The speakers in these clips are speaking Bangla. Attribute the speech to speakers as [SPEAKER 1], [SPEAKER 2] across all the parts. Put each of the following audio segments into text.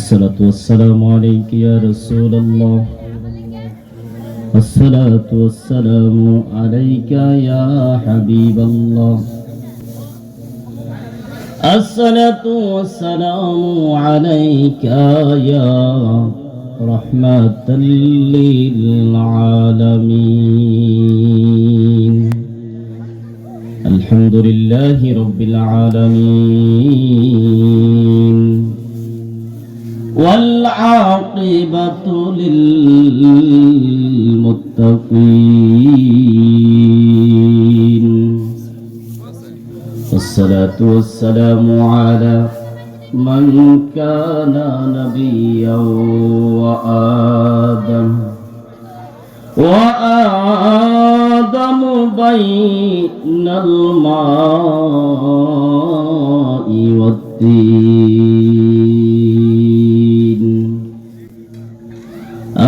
[SPEAKER 1] الصلاة والسلام عليك يا رسول الله. الصلاة والسلام عليك يا حبيب الله. الصلاة والسلام عليك يا رحمة للعالمين. الحمد لله رب العالمين والعاقبة للمتقين. والصلاة والسلام على من كان نبيا وآدم بين الماء والطين.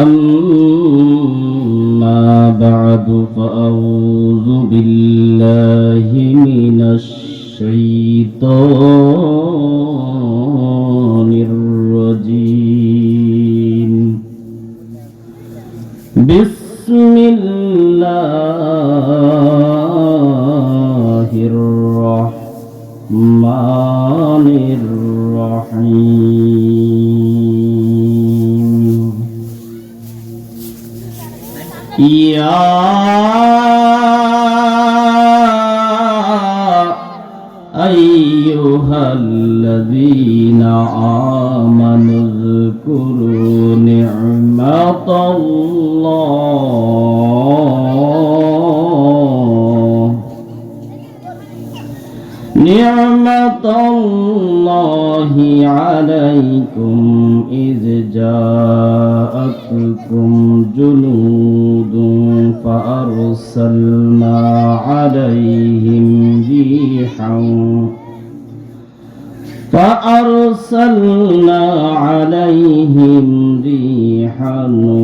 [SPEAKER 1] أما بعد فأعوذ بالله من الشيطان الرجيم. بسم الله الرحمن الرحيم. يا أيها الذين آمنوا اذكروا نعمة الله عليكم إذ جاءتكم جنود فأرسلنا عليهم ريحا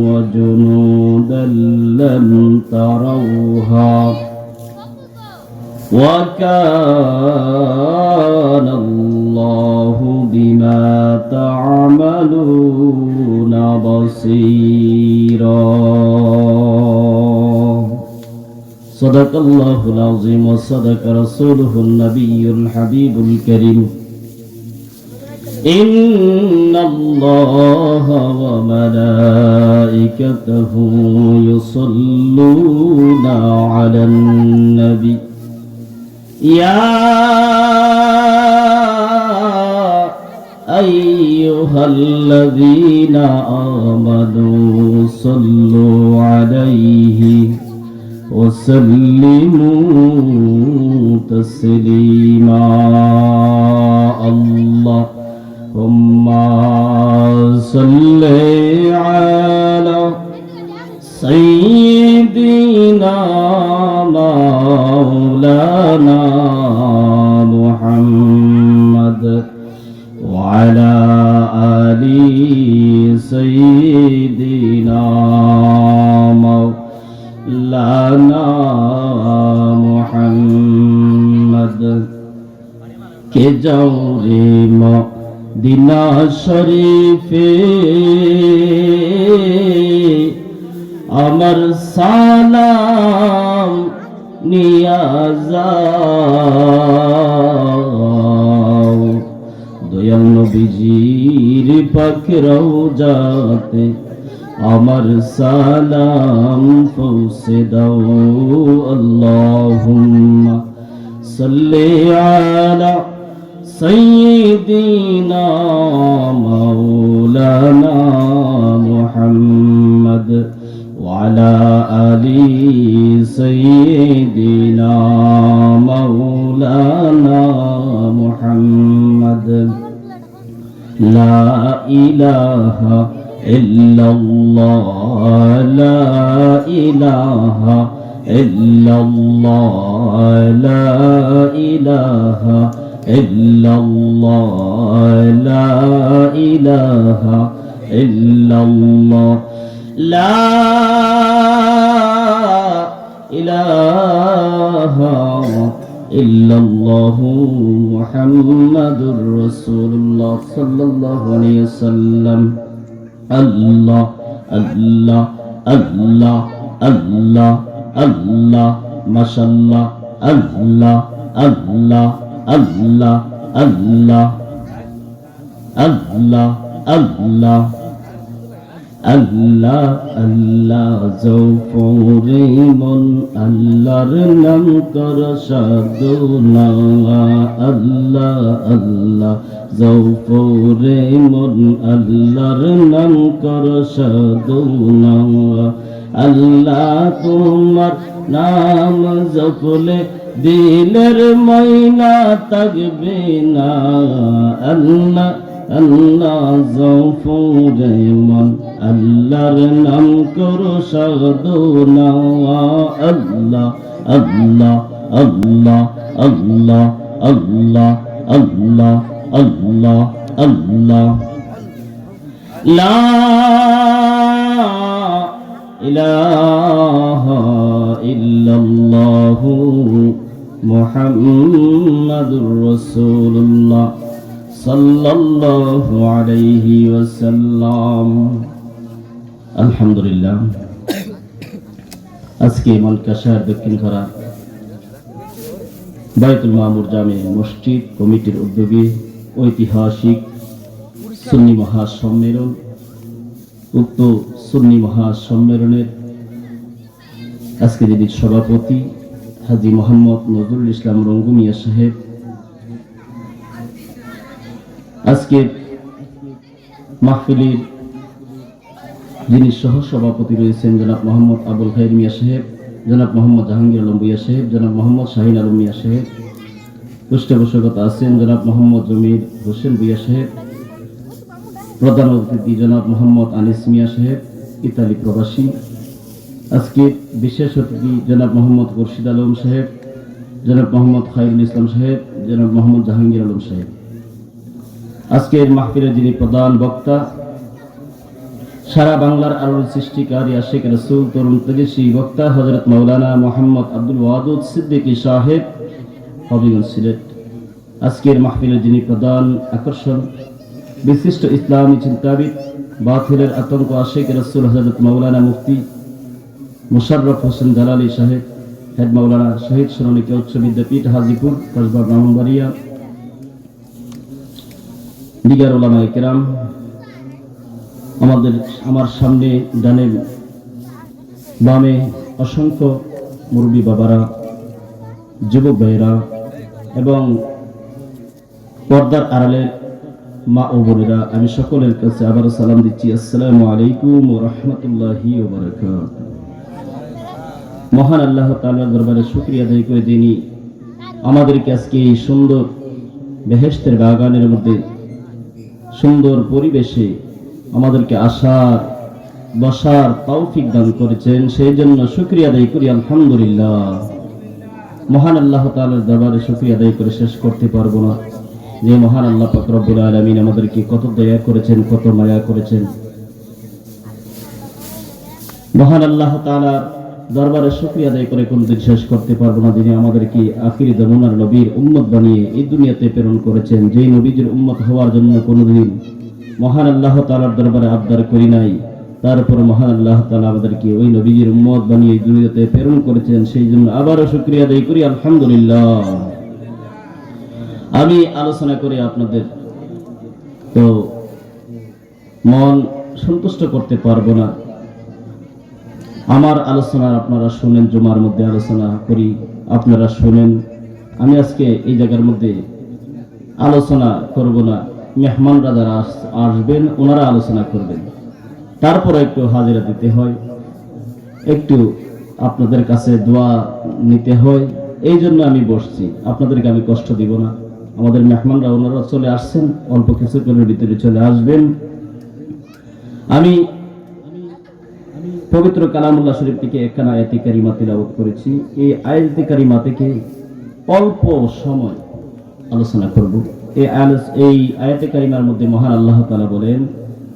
[SPEAKER 1] وجنودا لم تروها وكان الله بما تعملون بصيرا. صدق الله العظيم وصدق رسوله النبي الحبيب الكريم. إن الله وملائكته يصلون على النبي يا أيها الذين آمنوا صلوا عليه وسلموا تسليما. اللهم صل على سيدنا مولانا محمد وعلى آل سيدنا مولانا محمد के जाऊरे मदीना शरीफे अमर सालाम नियाजाओ दयाल नबीजीर पाक रौजाते अमर सालाम पहुँचे दाओ। अल्लाहुम्मा सल्ली अला सय्यिदिना मौलाना मुहम्मद वअला आलि सय्यिदिना मौलाना मुहम्मद। ला इलाहा इल्लल्लाह ला इलाहा इल्लल्लाह ला इलाहा इल्लल्लाह ला इलाहा इल्लल्लाह ला इलाहा ইল্লাল্লাহু মুহাম্মাদুর রাসূলুল্লাহ সাল্লাল্লাহু আলাইহি ওয়াসাল্লাম। আল্লাহ আল্লাহ আল্লাহ আল্লাহ আল্লাহ মাশাআল্লাহ আল্লাহ আল্লাহ আল্লাহ আল্লাহ আল্লাহ আল্লাহ আল্লাহ আল্লাহ জৌফরে মন আল্লাহর নাম কর সাধনা আল্লাহ আল্লাহ জৌফরে মন আল্লাহর নাম কর সাধনা আল্লাহ তোমার নাম জপলে দিলের ময়না থাকবে না আল্লাহ আল্লাহ জৌফরে মন আল্লাহর নাম করো সাধনা আল্লাহ আল্লাহ আল্লাহ আল্লাহ আল্লাহ আল্লাহ আল্লাহ আল্লাহ লা ইলাহা ইল্লাল্লাহু মুহাম্মাদুর রাসূলুল্লাহ সাল্লাল্লাহু আলাইহি ওয়াসাল্লাম। আলহামদুলিল্লাহ, আজকে মালকাশার দক্ষিণখরা বাইতুল মামুর জামে মসজিদ কমিটির উদ্যোগে ঐতিহাসিক সুন্নি মহাসম্মেলন, উক্ত সুন্নি মহাসম্মেলনের আজকে যিনি সভাপতি হাজী মোহাম্মদ নজরুল ইসলাম রঙ্গু মিয়া সাহেব, আজকের মাহফিলের যিনি সহসভাপতি রয়েছেন জনাব মোহাম্মদ আবুল খায়ের মিয়া সাহেব, জনাব মোহাম্মদ জাহাঙ্গীর আলম ভূঁইয়া সাহেব, জনাব মোহাম্মদ শাহিন আলম মিয়া সাহেব, পৃষ্ঠপোষকতা আছেন জনাব মোহাম্মদ জমির হোসেন ভূঁইয়া সাহেব, প্রধান অতিথি জনাব মোহাম্মদ আনিস মিয়া সাহেব ইতালি প্রবাসী, আজকের বিশেষ অতিথি জনাব মোহাম্মদ খুরশিদ আলম সাহেব, জনাব মোহাম্মদ খায়রুল ইসলাম সাহেব, জনাব মোহাম্মদ জাহাঙ্গীর আলম সাহেব। আজকের মাহফিলের যিনি প্রধান বক্তা, সারা বাংলার আলোর সৃষ্টিকারী আশিক রাসূল তরুণ তেজস্বী বক্তা হযরত মাওলানা মোহাম্মদ আব্দুল ওয়াদুদ সিদ্দিকী সাহেব হবিগঞ্জ সিলেট। আজকের মাহফিলের যিনি প্রধান আকর্ষণ, বিশিষ্ট ইসলামী চিন্তাবিদ, বাতিলের আতঙ্ক আশিক রাসূল হযরত মাওলানা মুফতি মুশাররফ হোসেন জালালী সাহেব, হেড মাওলানা শহীদ সোনালী উচ্চ বিদ্যাপীঠ হাজিপুর কসবা ব্রাহ্মণবাড়িয়া, দিগার উলামায়ে কেরাম, আমার সামনে ডানে বামে অসংখ্য মুরব্বী বাবারা, যুবক ভাইয়েরা এবং পর্দার আড়ালের মা ও বোনেরা, আমি সকলের কাছে আবারও সালাম দিচ্ছি। আসসালামু আলাইকুম ওয়া রাহমাতুল্লাহি ওয়া বারাকাতুহু। মহান আল্লাহ তাআলার দরবারে শুকরিয়া আদায় করে যিনি আমাদেরকে আজকে এই সুন্দর বেহেশতের বাগানের মধ্যে সুন্দর পরিবেশে আমাদেরকে আসার বসার তৌফিক দান করেছেন, সেই জন্য শুকরিয়া আদায় করি আলহামদুলিল্লাহ। মহান আল্লাহ তাআলার দরবারে শুকরিয়া আদায় করে শেষ করতে পারবো না যে মহান আল্লাহ পাক রব্বুল আলামিন আমাদেরকে কত দয়া করেছেন, কত মায়া করেছেন। মহান আল্লাহ তাআলার দরবারে শুকরিয়া আদায় করে কোনদিন শেষ করতে পারবো না যিনি আমাদেরকে আখিরি জামানার নবীর উম্মত বানিয়ে এই দুনিয়াতে প্রেরণ করেছেন। যেই নবীজির উম্মত হওয়ার জন্য কোনদিন মহান আল্লাহ তাআলার দরবারে আবদার করি নাই, তারপর মহান আল্লাহ তাআলা আমাদেরকে ওই নবীজির উম্মত বানিয়ে এই দুনিয়াতে প্রেরণ করেছেন, সেই জন্য আবারও শুকরিয়া আদায় করি আলহামদুলিল্লাহ। আমি আলোচনা করে আপনাদের তো মন সন্তুষ্ট করতে পারবো না। আমার আলোচনা আপনারা শুনেন, জুমার মধ্যে আলোচনা করি, আপনারা শুনেন। আমি আজকে এই জায়গার মধ্যে আলোচনা করব না, মেহমানরা যারা আসবেন ওনারা আলোচনা করবেন, তারপরে একটু হাজিরা দিতে হয়, একটু আপনাদের কাছে দোয়া নিতে হয়, এই জন্য আমি বসছি। আপনাদেরকে আমি কষ্ট দিব না। আমাদের মেহমানরা ওনারা চলে আসছেন, অল্প কিছুক্ষণের ভিতরে চলে আসবেন। আমি পবিত্র কালামুল্লাহ শরীফ থেকে একখানা আয়াতে কারিমা তিলাওয়াত করেছি। এই আয়াতে কারিমা থেকে অল্প সময় আলোচনা করব। এই আয়াতে কারিমার মধ্যে মহান আল্লাহ তাআলা বলেন,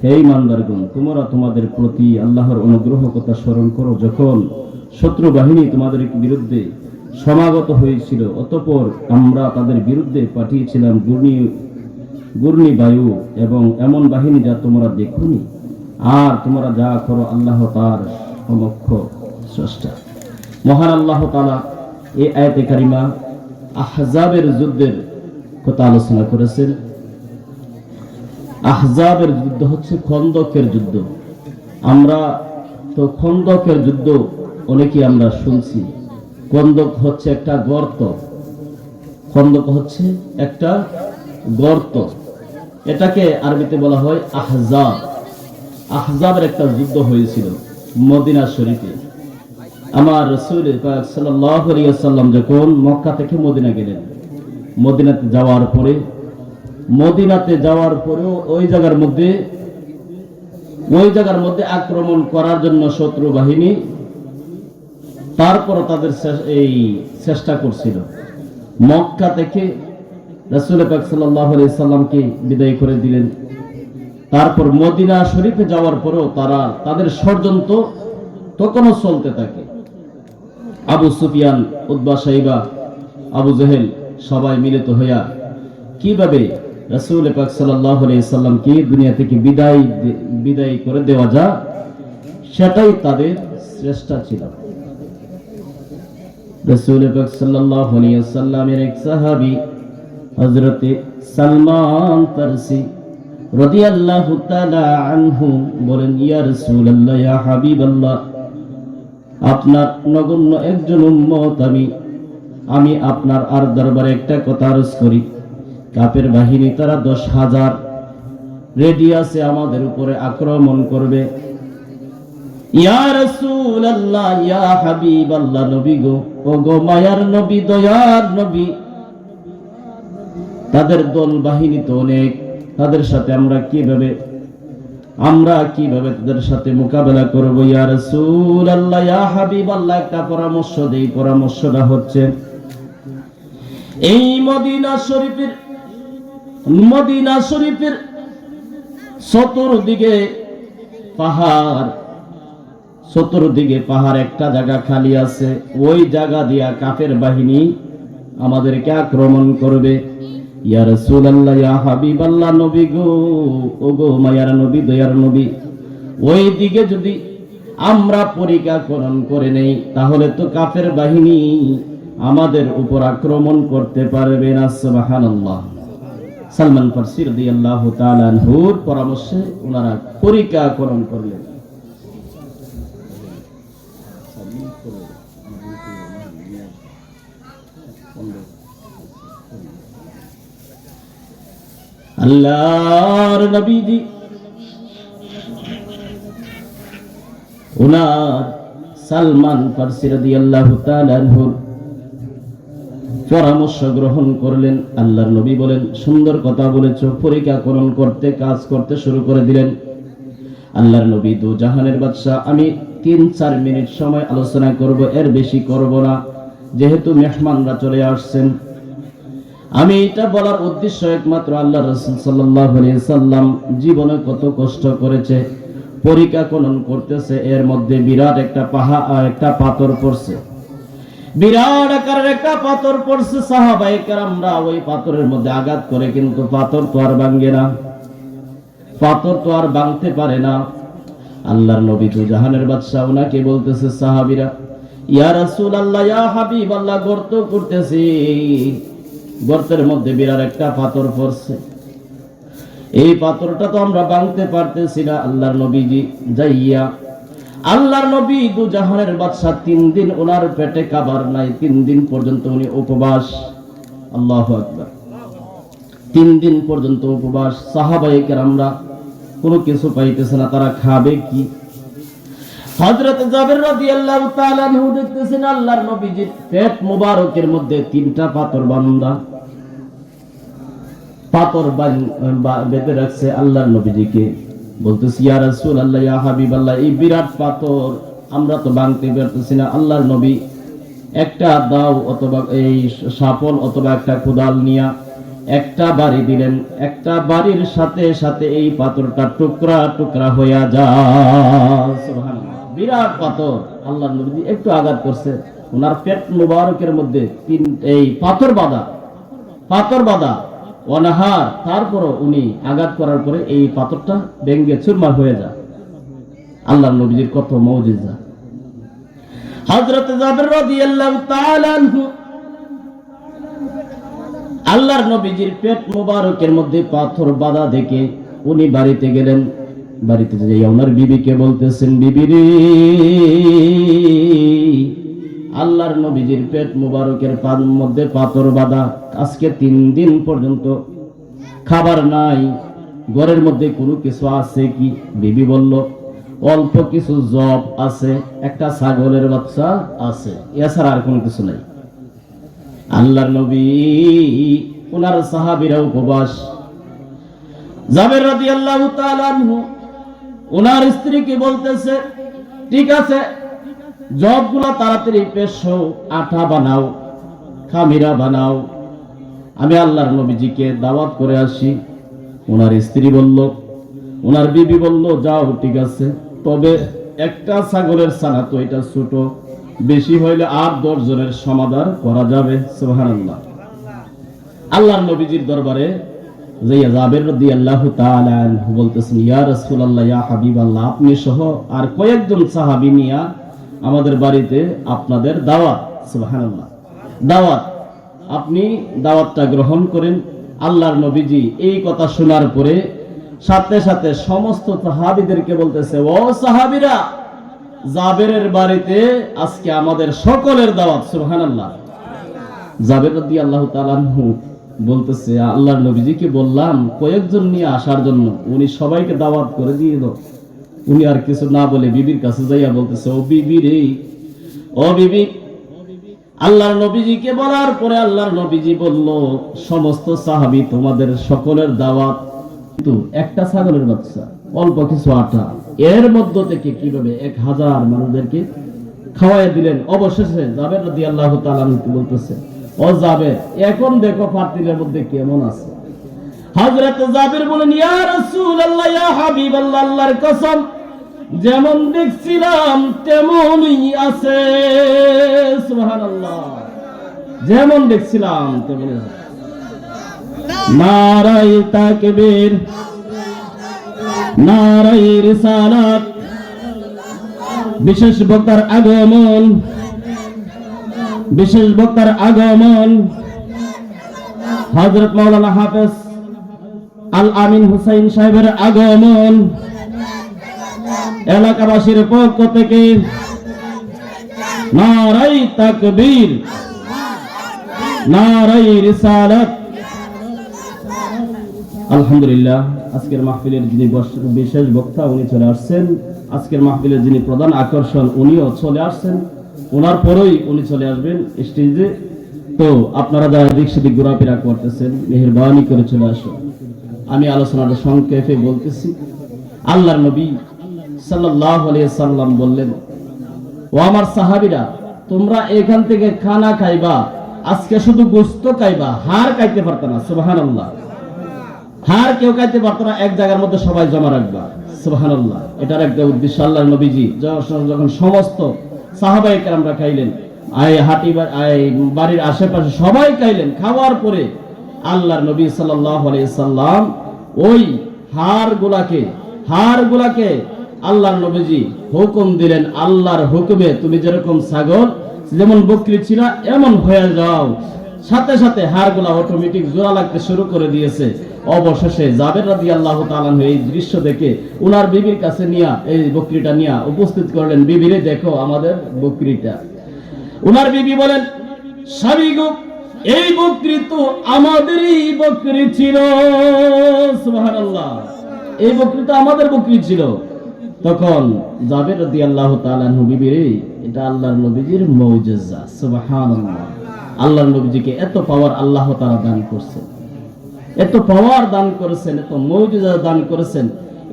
[SPEAKER 1] হে ঈমানদারগণ, তোমরা তোমাদের প্রতি আল্লাহর অনুগ্রহ কথা স্মরণ করো, যখন শত্রু বাহিনী তোমাদের বিরুদ্ধে সমাগত হয়েছিল। অতঃপর আমরা তাদের বিরুদ্ধে পাঠিয়েছিলাম ঘূর্ণি বায়ু এবং এমন বাহিনী যা তোমরা দেখোনি। আর তোমরা যা করো আল্লাহ তার সমক্ষ স্রষ্টা। মহান আল্লাহ তাআলা এই আয়াতে কারিমা আহজাবের যুদ্ধের কথা আলোচনা করেছেন। আহজাবের যুদ্ধ হচ্ছে খন্দকের যুদ্ধ। আমরা তো খন্দকের যুদ্ধ অনেকেই আমরা শুনছি। খন্দক হচ্ছে একটা গর্ত। খন্দক হচ্ছে একটা গর্ত। এটাকে আরবিতে বলা হয় আহজাব। আহজাবের একটা যুদ্ধ হয়েছিল মদিনা শরীফে। আমার রাসূল পাক সাল্লাল্লাহু আলাইহি ওয়াসাল্লাম যখন মক্কা থেকে মদিনা গেলেন, মদিনাতে যাওয়ার পরেও ওই জায়গার মধ্যে আক্রমণ করার জন্য শত্রু বাহিনী তারপর তাদের এই চেষ্টা করছিল। মক্কা থেকে রাসূল পাক সাল্লাল্লাহু আলাইহি সাল্লামকে বিদায় করে দিলেন। তারপর মদিনা শরীফে যাওয়ার পরেও তাদের ষড়যন্ত্র তখনও চলতে থাকে। আবু সুফিয়ান, উতবা, শাইবা, আবু জেহেল সবাই মিলিত হইয়া কিভাবে রাসূল পাক সাল্লাল্লাহু আলাইহি সাল্লামকে দুনিয়া থেকে বিদায় করে দেওয়া যায়, সেটাই তাদের চেষ্টা ছিল। রাসূল পাক সাল্লাল্লাহু আলাইহি সাল্লামের এক সাহাবী হযরত সালমান ফারসি রাদিয়াল্লাহু তাআলা আনহু বলেন, ইয়া রাসূলুল্লাহ, ইয়া হাবিবাল্লাহ, আপনার নগণ্য একজন উম্মত আমি আপনার আর দরবারে একটা কথা আরজ করি। কাফের বাহিনী তারা 10,000 রেডি আছে আমাদের উপরে আক্রমণ করবে। ইয়া রাসূলুল্লাহ, ইয়া হাবিবাল্লাহ, নবী গো, ও গো মায়ার নবী, দয়ার নবী, তাদের দল বাহিনী তো অনেক, তাদের সাথে আমরা কিভাবে তাদের সাথে মোকাবেলা করব? ইয়া রাসূলুল্লাহ, ইয়া হাবিবাল্লাহ, একটা পরামর্শ দেই। পরামর্শটা হচ্ছে এই মদিনা শরীফের চতুর্দিকে পাহাড় একটা জায়গা খালি আছে। ওই জায়গা দিয়া কাফের বাহিনী আমাদেরকে আক্রমণ করবে। ইয়া রাসূলুল্লাহ, ইয়া হাবিবাল্লাহ, নবী গো, ও গো মায়ার নবী, দয়ার নবী, ওই দিকে যদি আমরা পরিকল্পনা করে নেই তাহলে তো কাফের বাহিনী আমাদের উপর আক্রমণ করতে পারবে না। সুবহানাল্লাহ। সালমান ফারসি রাদিয়াল্লাহু তাআলা আনহুর পরামর্শে ওনারা পরিকল্পনা করলেন। আল্লাহর নবীজি ওনার সালমান ফারসি রাদিয়াল্লাহু তাআলা আনহুর পরামর্শ গ্রহণ করলেন। আল্লাহর নবী বলেন, সুন্দর কথা বলেছো। পরিকল্পনা করতে কাজ করতে শুরু করে দিলেন। আল্লাহর নবী দু জাহানের বাদশা, আমি 3-4 মিনিট সময় আলোচনা করব, এর বেশি করব না, যেহেতু মেহমানরা চলে আসছেন। আমি এটা বলার উদ্দেশ্য একমাত্র আল্লাহ রাসূল সাল্লাল্লাহু আলাইহি সাল্লাম জীবনে কত কষ্ট করেছে, পরিকল্পনা করতেছে, এর মধ্যে বিরাট একটা পাথর পড়ছে। বিরাট আকারের একটা পাথর পড়ছে। সাহাবায়ে কেরামরা ওই পাথরের মধ্যে আঘাত করে, কিন্তু পাথর তো আর ভাঙে না, পাথর তো আর ভাঙতে পারে না। আল্লাহর নবী তো জাহানের বাদশা, ওনাকে বলতেছে সাহাবীরা, ইয়া রাসূলুল্লাহ, ইয়া হাবিবাল্লাহ, গর্ত করতেছি, গর্তের মধ্যে বিরাট একটা পাথর পড়ছে, এই পাথরটা তো আমরা ভাঙতে পারতেছি না। আল্লাহর নবীজি যাইয়া, আল্লাহর নবী দু জাহানের বাদশা, 3 দিন ওনার পেটে খাবার নাই, 3 দিন পর্যন্ত উনি উপবাস। আল্লাহু আকবার। 3 দিন পর্যন্ত উপবাস। সাহাবায়ে কেরামরা কোনো কিছু পাইতেছে না, তারা খাবে কি? হযরত জাবের রাদিয়াল্লাহু তাআলা আনহু দেখতেছেন আল্লাহর নবীজির পেট মোবারকের মধ্যে 3টা পাথর বাঁধা, পাথর বেঁধে রাখছে। আল্লাহর নবীজিকে বলতেছি, ইয়া রাসূলুল্লাহ, ইয়া হাবিবাল্লাহ, এই বিরাট পাথর আমরা তো ভাঙতে পারতেছি না। আল্লাহর নবী একটা দাও অথবা এই শাপল অথবা একটা কোদাল নিয়া একটা বাড়ি দিলেন। একটা বাড়ির সাথে সাথে এই পাথরটা টুকরা টুকরা হইয়া যায়। সুবহানাল্লাহ। বিরাট পাথর। আল্লাহর নবী একটু আঘাত করছে, ওনার পেট মুবারকের মধ্যে এই পাথর বাঁধা অনাহার, তারপরও উনি আঘাত করার পরে এই পাথরটা ভেঙে চুরমার হয়ে যায়। আল্লাহর নবীজির কত মুজিজা। হযরত জাবের রাদিয়াল্লাহু তাআলা আনহু আল্লাহর নবীজির পেট মুবারকের মধ্যে পাথর বাঁধা দেখে উনি বাড়িতে গেলেন। বাড়িতে যেয়ে ওনার বিবিকে বলতেছেন, বিবি রে, আল্লাহর নবীজির পেট মুবারকের মধ্যে পাথর বাঁধা, আজকে 3 দিন পর্যন্ত খাবার নাই, ঘরের মধ্যে কোনো কিছু আছে কি? বিবি বলল, অল্প কিছু জব আছে, একটা ছাগলের বাচ্চা আছে, এছাড়া আর কোনো কিছু নাই। আল্লাহর নবী ওনার সাহাবীরা উপবাস। জাবের রাদিয়াল্লাহু তাআলা আনহু ওনার স্ত্রীকে বলতেছে, ঠিক আছে, জবগুলা তাড়াতাড়ি পেশো, আটা বানাও, খামিরা বানাও, আমি আল্লাহর নবীজিকে দাওয়াত করে আসি। ওনার স্ত্রী বলল, ওনার বিবি বলল, যাও, ঠিক আছে, তবে একটা ছাগলের ছানা তো এটা ছোট, বেশি হইলে 8-10 জনের সমাদর করা যাবে। সুবহানাল্লাহ। আল্লাহর নবীজির দরবারে যাইয়া জাবের রাদিয়াল্লাহু তাআলা আনহু বলতেছেন, ইয়া রাসূলুল্লাহ, ইয়া হাবিবাল্লাহ, আপনি সহ আর কয়েকজন সাহাবী নিয়া আমাদের বাড়িতে আপনাদের দাওয়াত। সুবহানাল্লাহ, দাওয়াত, আপনি দাওয়াতটা গ্রহণ করেন। আল্লাহর নবীজি এই কথা শোনার পরে সাথে সাথে সমস্ত সাহাবীদেরকে বলতেছে, ও সাহাবীরা, জাবেরের বাড়িতে আজকে আমাদের সকলের দাওয়াত। সুবহানাল্লাহ। জাবের রাদিয়াল্লাহু তাআলা আনহু বলতেছে, আল্লাহর নবীজিকে বললাম কয়েকজন নিয়ে আসার জন্য, উনি সবাইকে দাওয়াত করে দিয়ে দাও। উনি আর কিছু না বলে বিবির কাছে যাইয়া বলতেছে, ও বিবি রে, ও বিবি, আল্লাহর নবীজিকে বলার পরে আল্লাহর নবীজি বলল, সমস্ত সাহাবী তোমাদের সকলের দাওয়াত, কিন্তু একটা ছাগলের বাচ্চা, অল্প কিছু আটা, এর মধ্য থেকে কিভাবে 1000 মানুষদেরকে খাওয়াই দিলেন। অবশেষে জাবের রাদিয়াল্লাহু তাআলা আনহু বলতেছে, ও জাবের, এখন দেখো পাতিলের মধ্যে কেমন আছে। হযরত জাবের বলেন, ইয়া রাসূলুল্লাহ, ইয়া হাবিবাল্লাহ, আল্লাহর কসম, যেমন দেখছিলাম তেমনই আছে। সুবহানাল্লাহ। যেমন দেখছিলাম তেমনই আছে। নারায়ে তাকবীর, নারায়ে রিসালাত, বিশেষ বক্তার আগমন, বিশেষ বক্তার আগমন, হযরত মাওলানা হাফেজ আল আমিন হুসাইন সাহেবের আগমন, এলাকাবাসীর পক্ষ থেকে নারায়ে তাকবীর, নারায়ে রিসালাত। আলহামদুলিল্লাহ, আজকের মাহফিলের যিনি বিশেষ বক্তা উনি চলে আসছেন। আজকের মাহফিলের যিনি প্রধান আকর্ষণ উনিও চলে আসছেন। ওনার পরেই উনি চলে আসবেন স্টেজে। তো আপনারা যারা দিক সেদিক ঘোরাফেরা করতেছেন, মেহেরবানি করে চলে আসুন। আমি আলোচনাটা সংক্ষেপে বলতেছি। আল্লাহর নবী সাল্লাল্লাহু আলাইহি সাল্লাম বললেন, ও আমার সাহাবীরা, তোমরা এখান থেকে খানা খাইবা, আজকে শুধু গোশত খাইবা, হাড় খাইতে পারতো না। সুবহানাল্লাহ। হাড় কেউ খাইতে পারতো না, এক জায়গার মধ্যে সবাই জমা রাখবা। সুবহানাল্লাহ। এটার একটা উদ্দেশ্য। আল্লাহর নবীজি যখন সমস্ত সাহাবায়ে কেরামরা খাইলেন, বাড়ির আশেপাশে সবাই খাইলেন, খাওয়ার পরে আল্লাহর নবী সাল্লাল্লাহু আলাইহি সাল্লাম ওই হাড়গুলাকে আল্লাহর নবীজি হুকুম দিলেন, আল্লাহর হুকুমে তুমি যেরকম ছাগল যেমন বকরি ছিল এমন হয়ে যাও। সাথে সাথে হাড়গুলা অটোমেটিক জোড়া লাগতে শুরু করে দিয়েছে। অবশেষে জাবের রাদিয়াল্লাহু তাআলা এই দৃশ্য দেখে উনার বিবির কাছে নিয়ে এই বকরিটা নিয়ে উপস্থিত করলেন। বিবিরে, দেখো আমাদের বকরিটা। উনার বিবি বলেন, স্বামী গো, এই বকরি তো আমাদেরই বকরি ছিল। সুবহানাল্লাহ। এই বকরি তো আমাদের বকরি ছিল। তখন জাবের রাদিয়াল্লাহু তাআলা বিবিরে, এটা আল্লাহর নবীজির মুজিজা। সুবহানাল্লাহ। আল্লাহর নবীজিকে এত পাওয়ার আল্লাহ তাআলা দান করছেন, এত পাওয়ার দান করেছেন, এত মুজিজা দান করেছেন।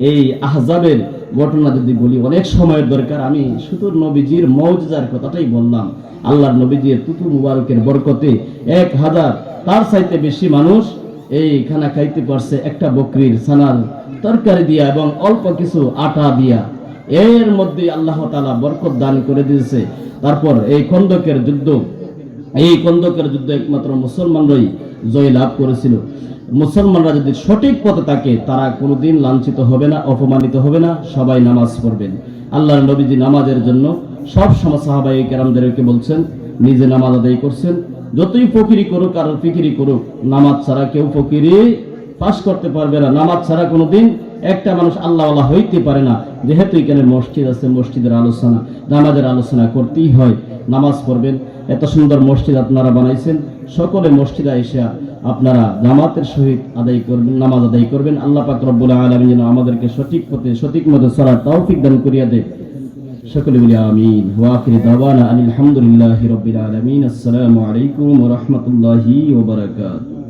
[SPEAKER 1] এই আহজাবের ঘটনা যদি বলি অনেক সময়ের দরকার, আমি শুধু নবীজির মুজিজার কথাটাই বললাম। আল্লাহর নবীজির তুতু মুবারকের বরকতে 1000 তার চাইতে বেশি মানুষ এই খানা খাইতে পারছে একটা বকরির ছানার তরকারি দিয়া এবং অল্প কিছু আটা দিয়া। এর মধ্যে আল্লাহ তাআলা বরকত দান করে দিয়েছে। তারপর এই খন্দকের যুদ্ধ একমাত্র মুসলমানরাই জয় লাভ করেছিল। মুসলমানরা যদি সঠিক পথে থাকে তারা কোনোদিন লাঞ্ছিত হবে না, অপমানিত হবে না, সবাই নামাজ পড়বেন। আল্লাহর নবীজি নামাজের জন্য সব সময় সাহাবায়ে কেরামদেরকে বলছেন, নিজে নামাজ আদায় করছেন। যতই ফকিরি করুক আর ফিকিরি করুক, নামাজ ছাড়া কেউ ফকিরি পাস করতে পারবে না। নামাজ ছাড়া কোনোদিন একটা মানুষ আল্লাহওয়ালা হইতে পারে না। যেহেতু এখানে মসজিদ আছে, মসজিদের আলোচনা, নামাজের আলোচনা করতেই হয়। নামাজ পড়বেন। এত সুন্দর মসজিদ আপনারা বানাইছেন, সকলে মসজিদে এসে আপনারা জামাতের সহিত আদায় করবেন, নামাজ আদায় করবেন। আল্লাহ পাক রব্বুল আলামিন যেন আমাদেরকে সঠিক পথে সঠিক মতো চলার তৌফিক দান করিয়া দেয়। সকলে বলি আমিন। ওয়া আখিরু দাওয়ানা আলহামদুলিল্লাহি রাব্বিল আলামিন। আসসালামু আলাইকুম ওয়া রাহমাতুল্লাহি ওয়া বারাকাতুহু।